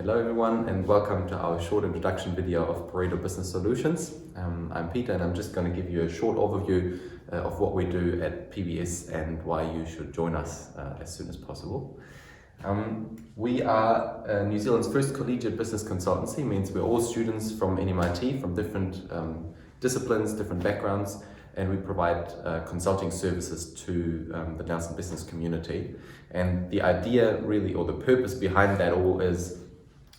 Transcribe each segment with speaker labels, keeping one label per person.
Speaker 1: Hello everyone and welcome to our short introduction video of Pareto Business Solutions. I'm Peter and I'm just going to give you a short overview of what we do at PBS and why you should join us as soon as possible. We are New Zealand's first collegiate business consultancy, means we're all students from NMIT, from different disciplines, different backgrounds, and we provide consulting services to the Nelson business community. And the idea really, or the purpose behind that all, is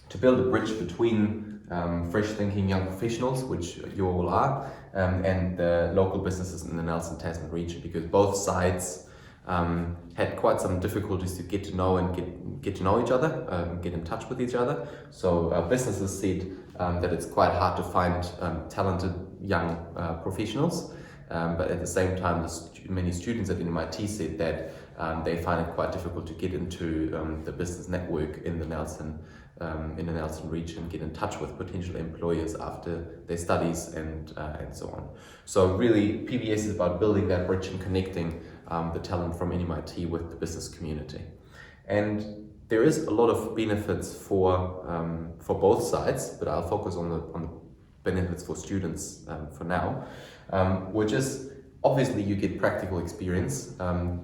Speaker 1: to build a bridge between fresh thinking young professionals, which you all are, and the local businesses in the Nelson Tasman region, because both sides had quite some difficulties to get to know and get to know each other, get in touch with each other. So businesses said that it's quite hard to find talented young professionals, but at the same time, many students at NMIT said that they find it quite difficult to get into the business network in the Nelson region, get in touch with potential employers after their studies and so on. So really, PBS is about building that bridge and connecting the talent from NMIT with the business community. And there is a lot of benefits for both sides, but I'll focus on the benefits for students for now, which is obviously you get practical experience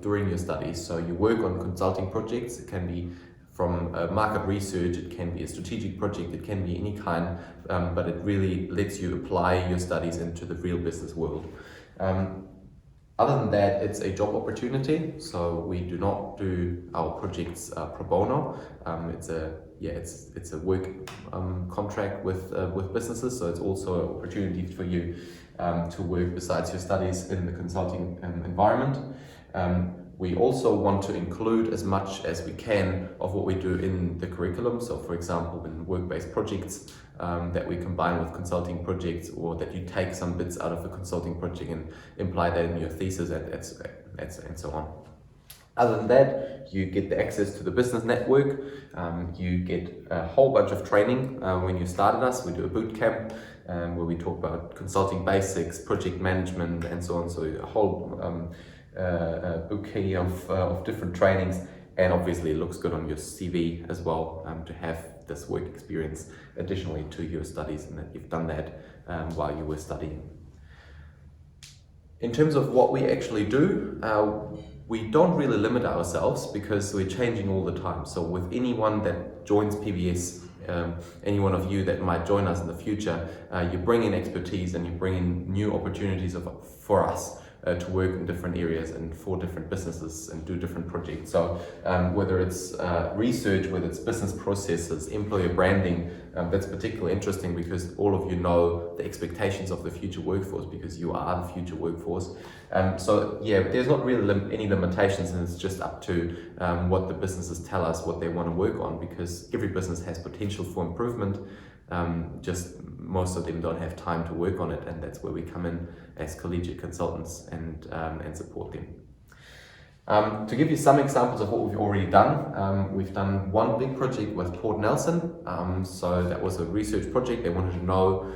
Speaker 1: during your studies. So you work on consulting projects. It can be from market research, it can be a strategic project, it can be any kind, but it really lets you apply your studies into the real business world. Other than that, it's a job opportunity. So we do not do our projects pro bono. It's a work contract with businesses. So it's also an opportunity for you to work besides your studies in the consulting environment. We also want to include as much as we can of what we do in the curriculum. So for example, in work-based projects that we combine with consulting projects, or that you take some bits out of a consulting project and imply that in your thesis and so on. Other than that, you get the access to the business network. You get a whole bunch of training when you started us. We do a boot camp where we talk about consulting basics, project management, and so on. So a whole bouquet of different trainings, and obviously it looks good on your CV as well to have this work experience additionally to your studies, and that you've done that while you were studying. In terms of what we actually do, we don't really limit ourselves because we're changing all the time. So with anyone that joins PBS, any one of you that might join us in the future, you bring in expertise and you bring in new opportunities for us to work in different areas and for different businesses and do different projects. So whether it's research, whether it's business processes, employer branding, that's particularly interesting because all of you know the expectations of the future workforce, because you are the future workforce. So yeah, there's not really any limitations, and it's just up to what the businesses tell us what they want to work on, because every business has potential for improvement. Just most of them don't have time to work on it, and that's where we come in as collegiate consultants and support them. To give you some examples of what we've already done, we've done one big project with Port Nelson. So that was a research project. They wanted to know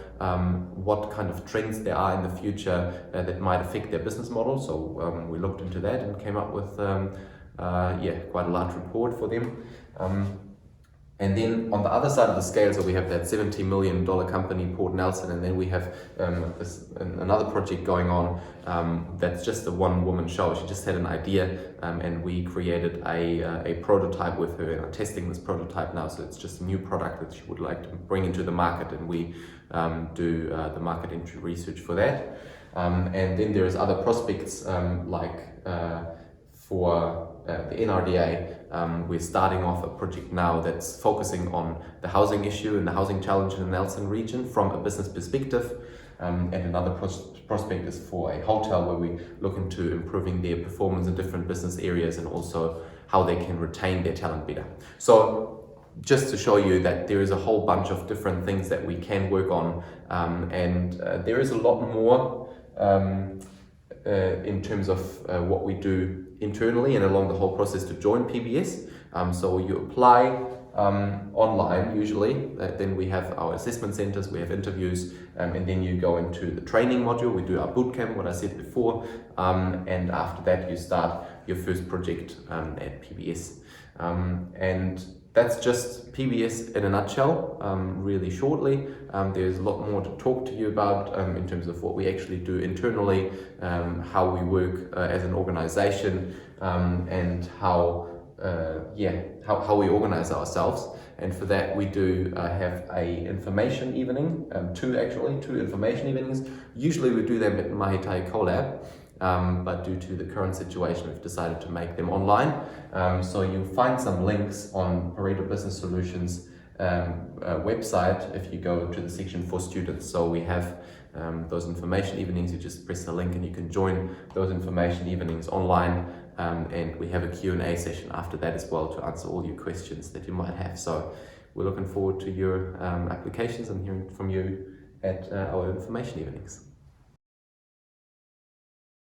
Speaker 1: what kind of trends there are in the future that might affect their business model. So we looked into that and came up with quite a large report for them. And then on the other side of the scale, so we have that $70 million company, Port Nelson, and then we have another project going on that's just a one-woman show. She just had an idea, and we created a prototype with her, and are testing this prototype now. So it's just a new product that she would like to bring into the market, and we do the market entry research for that. And then there's other prospects for the NRDA. We're starting off a project now that's focusing on the housing issue and the housing challenge in the Nelson region from a business perspective. And another prospect is for a hotel where we look into improving their performance in different business areas and also how they can retain their talent better. So just to show you that there is a whole bunch of different things that we can work on, and there is a lot more in terms of what we do internally and along the whole process to join PBS. So you apply online usually, then we have our assessment centers, we have interviews, and then you go into the training module. We do our bootcamp, what I said before, and after that you start your first project at PBS. And that's just PBS in a nutshell, really shortly. There's a lot more to talk to you about in terms of what we actually do internally, how we work as an organization, and how we organize ourselves. And for that we do have a information evening, two information evenings. Usually we do them at Mahitai Collab, but due to the current situation we've decided to make them online. So you'll find some links on Pareto Business Solutions website if you go to the section for students. So we have those information evenings. You just press the link and you can join those information evenings online, and we have a Q&A session after that as well to answer all your questions that you might have. So we're looking forward to your applications and hearing from you at our information evenings.